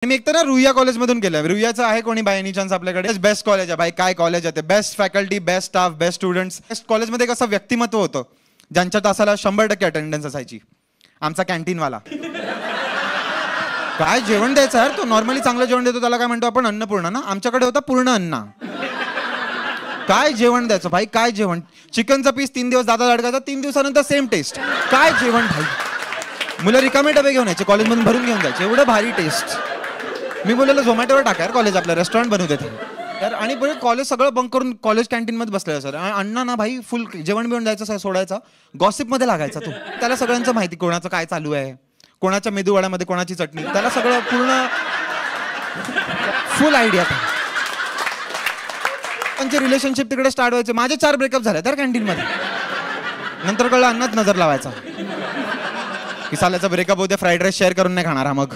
मी एक तर ना रुईया कॉलेजमधून केलं. रुईयाचं आहे कोणी बाय एनी चान्स आपल्याकडे? बेस्ट कॉलेज आहे भाई. काय कॉलेज आहे ते? Best faculty, best staff, best students. Best कॉलेजमध्ये कसं व्यक्तिमत्व होतं ज्यांच्या तासाला 100% अटेंडन्स असायची. आमचा कॅन्टीनवाला काय जेवण द्यायचं यार, तो नॉर्मली चांगलं जेवण देतो त्याला काय म्हणतो आपण? अन्नपूर्ण ना. आमच्याकडे होता पूर्ण अन्न. काय जेवण द्यायचं भाई, काय जेवण. चिकनचा पीस 3 दिवस दादा अडकायचा, 3 दिवसानंतर सेम टेस्ट. काय जेवण भाई. मुलं रिकामे डबे घेऊन यायचे, कॉलेजमधून भरून घेऊन जायचे. एवढं भारी टेस्ट. मी बोललेलो झोमॅटोवर टाका यार कॉलेज, आपलं रेस्टॉरंट बनवू देते यार. आणि पुढे कॉलेज सगळं बंक करून कॉलेज कॅन्टीनमध्ये बसलेलं सर. अण्णा ना भाई फुल जेवण बिवण द्यायचं, सोडायचा, गॉसिपमध्ये लागायचा तो. त्याला सगळ्यांचं माहिती कोणाचं काय चालू आहे, कोणाच्या मेदूवड्यामध्ये कोणाची चटणी, त्याला सगळं पूर्ण फुल आयडिया. त्यांचे रिलेशनशिप तिकडे स्टार्ट व्हायचे. माझे 4 ब्रेकअप झाले तर कॅन्टीनमध्ये. नंतर कळलं अण्णाच नजर लावायचा की साल्याचा ब्रेकअप होते, फ्राईड राईस शेअर करून नाही खाणार हा मग.